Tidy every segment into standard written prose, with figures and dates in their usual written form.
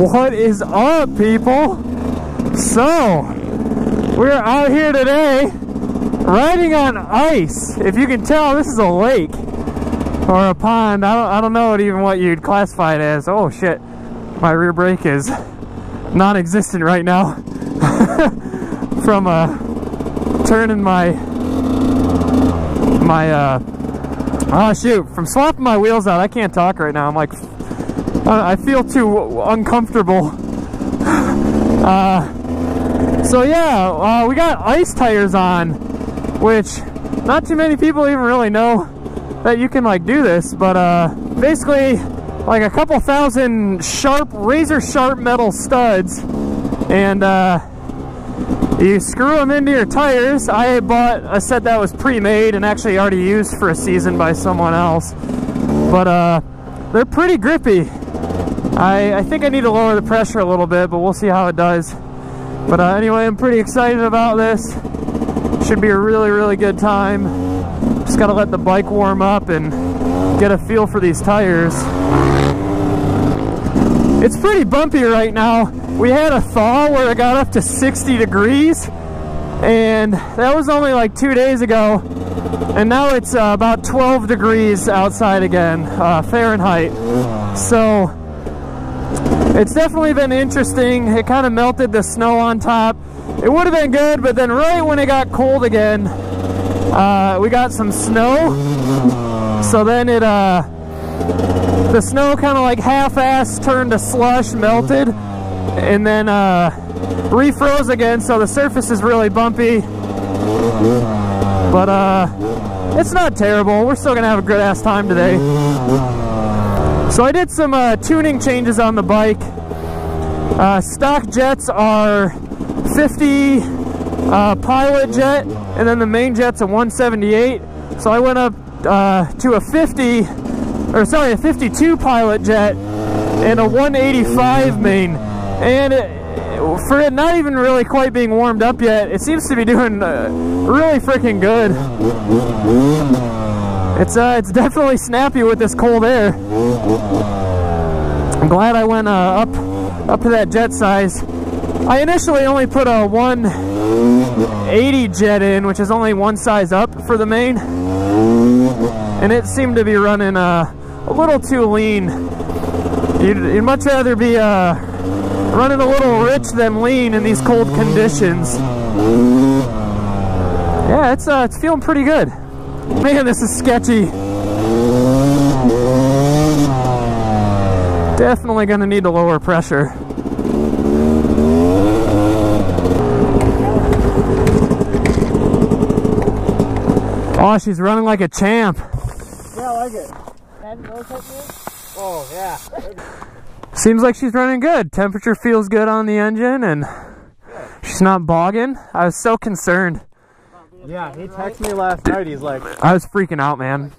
What is up, people? So, we're out here today riding on ice. If you can tell, this is a lake or a pond. I don't know what you'd classify it as. Oh shit, my rear brake is non-existent right now from turning from swapping my wheels out. I can't talk right now. I'm like, I feel too uncomfortable. So yeah, we got ice tires on, which not too many people even really know that you can like do this, but basically like a couple thousand sharp, razor sharp metal studs, and you screw them into your tires. I bought a set that was pre-made and actually already used for a season by someone else, but they're pretty grippy. I think I need to lower the pressure a little bit, but we'll see how it does. But anyway, I'm pretty excited about this. Should be a really good time. Just gotta let the bike warm up and get a feel for these tires. It's pretty bumpy right now. We had a thaw where it got up to 60 degrees, and that was only like 2 days ago, and now it's about 12 degrees outside again, Fahrenheit. So it's definitely been interesting. It kind of melted the snow on top. It would have been good, but then right when it got cold again, we got some snow. So then the snow kind of like half-ass turned to slush, melted, and then refroze again, so the surface is really bumpy. But it's not terrible. We're still gonna have a good ass time today. So I did some tuning changes on the bike. Stock jets are 50 pilot jet, and then the main jet's a 178. So I went up to a 52 pilot jet and a 185 main. And for it not even really quite being warmed up yet, it seems to be doing really freaking good. It's definitely snappy with this cold air. I'm glad I went up to that jet size. I initially only put a 180 jet in, which is only one size up for the main, and it seemed to be running a little too lean. You'd much rather be running a little rich than lean in these cold conditions. Yeah, it's feeling pretty good. Man, this is sketchy. Definitely gonna need to lower pressure. Oh, she's running like a champ. Yeah, I like it. Oh, yeah. Seems like she's running good. Temperature feels good on the engine, and she's not bogging. I was so concerned. Yeah, he texted me last night. He's like, I was freaking out, man.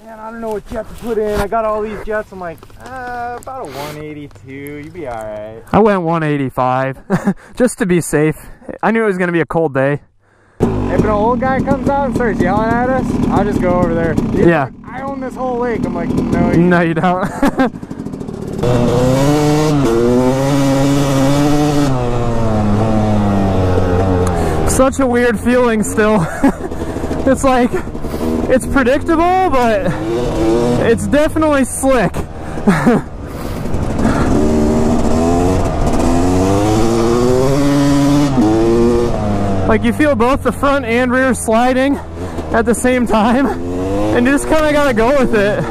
Man, I don't know what jet to put in. I got all these jets. I'm like, about a 182. You'd be all right. I went 185 just to be safe. I knew it was going to be a cold day. If an old guy comes out and starts yelling at us, I'll just go over there. He's yeah. Like, I own this whole lake. I'm like, no, you don't. Such a weird feeling still. It's like, it's predictable, but it's definitely slick. Like you feel both the front and rear sliding at the same time, and you just kind of gotta go with it.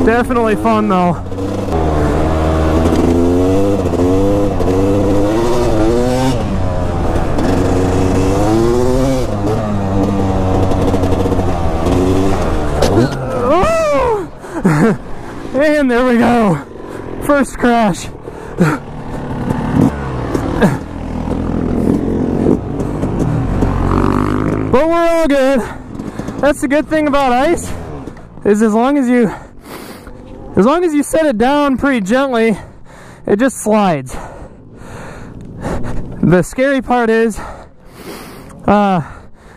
Definitely fun though. And there we go. First crash. But we're all good. That's the good thing about ice, is as long as you set it down pretty gently, it just slides. The scary part is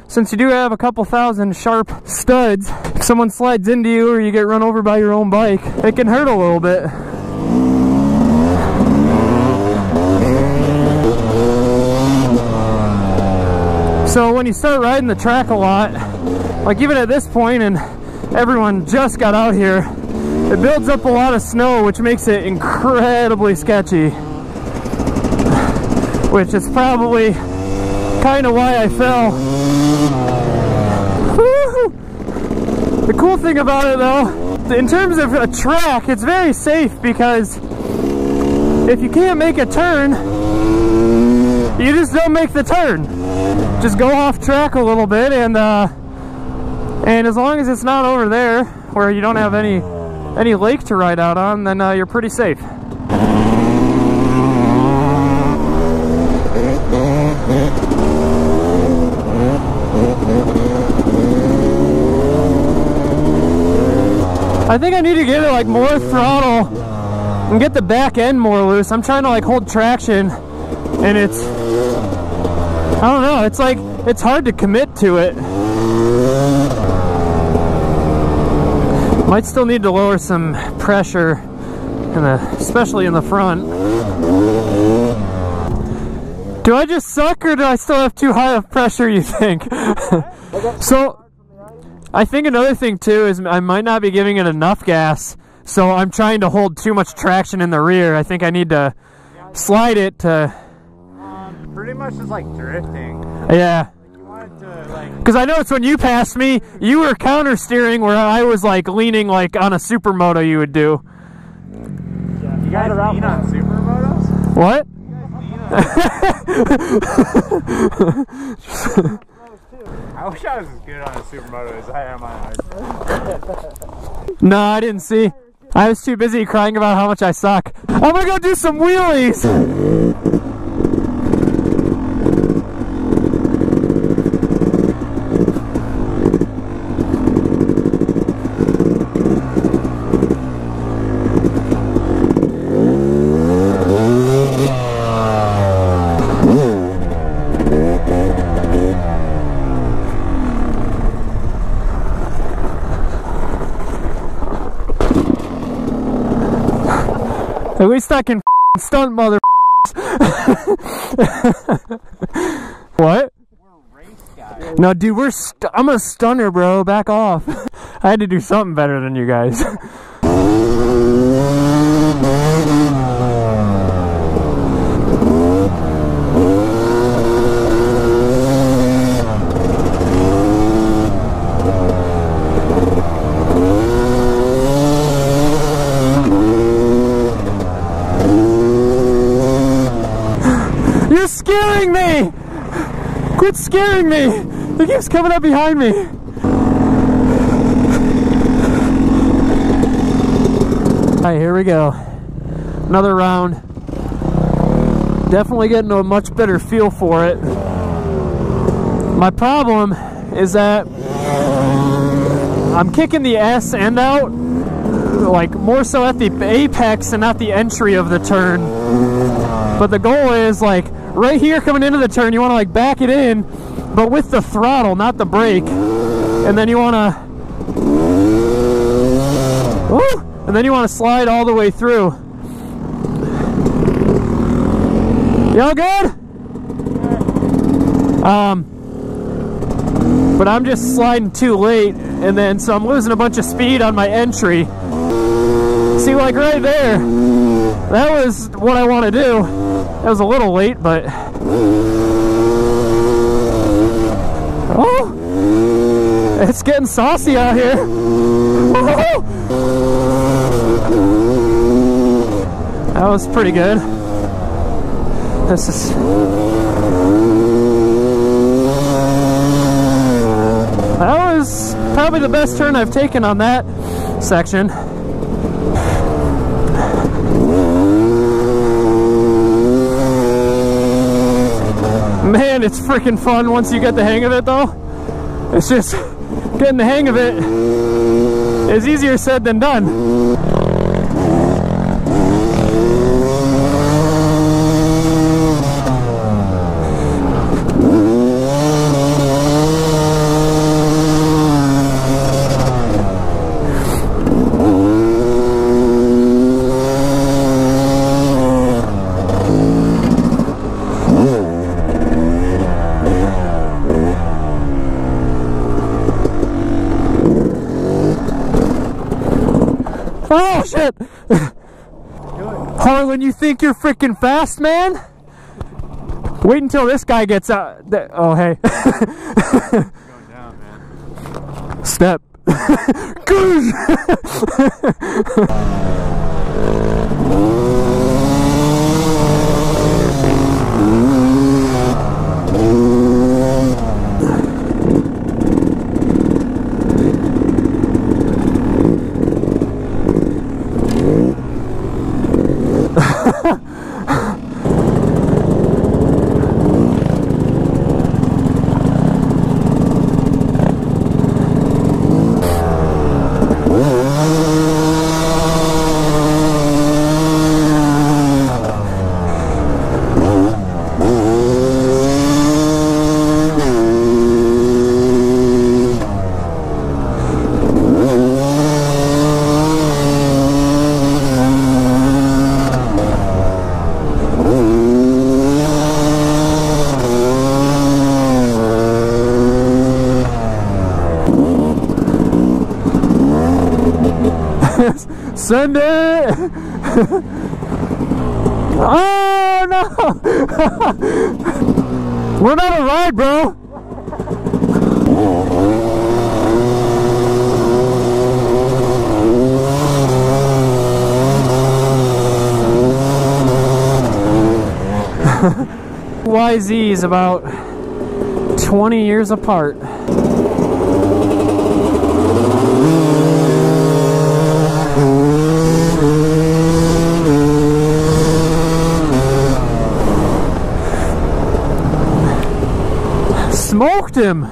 Since you do have a couple thousand sharp studs, if someone slides into you or you get run over by your own bike, it can hurt a little bit. So when you start riding the track a lot, like even at this point, and everyone just got out here, it builds up a lot of snow, which makes it incredibly sketchy. Which is probably kind of why I fell. Woo! The cool thing about it though, in terms of a track, it's very safe because if you can't make a turn, you just don't make the turn. Just go off track a little bit, and as long as it's not over there where you don't have any lake to ride out on, then you're pretty safe. I think I need to give it like more throttle and get the back end more loose. I'm trying to like hold traction, and it's, I don't know, it's like, it's hard to commit to it. Might still need to lower some pressure, especially in the front. Do I just suck, or do I still have too high of pressure, you think? So, I think another thing too is I might not be giving it enough gas, so I'm trying to hold too much traction in the rear. I think I need to slide it to... Pretty much just like drifting. Yeah. You want it to like... Because I noticed when you passed me, you were counter steering where I was like leaning like on a supermoto you would do. Yeah, you guys lean on supermotos? What? I wish I was as good on a supermoto as I am on ours. No, I didn't see. I was too busy crying about how much I suck. I'm gonna go do some wheelies! At least I can stunt, mother. What? We're race guys. No, dude, I'm a stunner, bro. Back off. I had to do something better than you guys. You're scaring me! Quit scaring me! He keeps coming up behind me! Alright, here we go. Another round. Definitely getting a much better feel for it. My problem is that I'm kicking the S end out, like more so at the apex and not the entry of the turn. But the goal is like right here coming into the turn, you want to like back it in, but with the throttle, not the brake. And then you want to, and then you want to slide all the way through. Y'all good? But I'm just sliding too late, and then so I'm losing a bunch of speed on my entry. See, like right there, that was what I want to do. That was a little late, but oh, it's getting saucy out here. That was pretty good. This is that was probably the best turn I've taken on that section. Man, it's freaking fun once you get the hang of it though. It's just getting the hang of it is easier said than done. Oh, and you think you're freaking fast, man? Wait until this guy gets out. Oh, hey. Going down, man. Step. Send it! Oh no! We're not a ride, bro! YZ is about 20 years apart. Smoked him.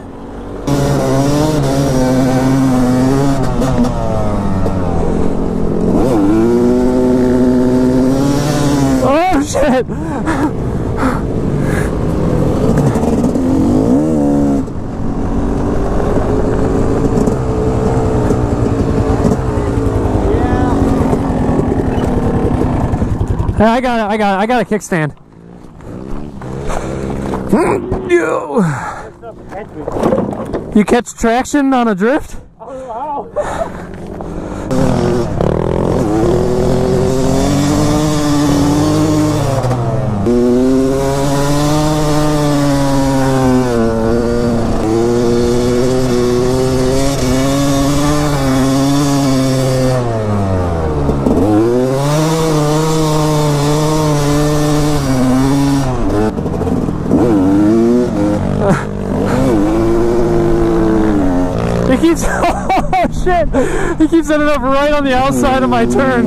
Oh shit. Hey, I got a kickstand. You catch traction on a drift? Oh, wow. He keeps, oh shit, he keeps ending up right on the outside of my turn.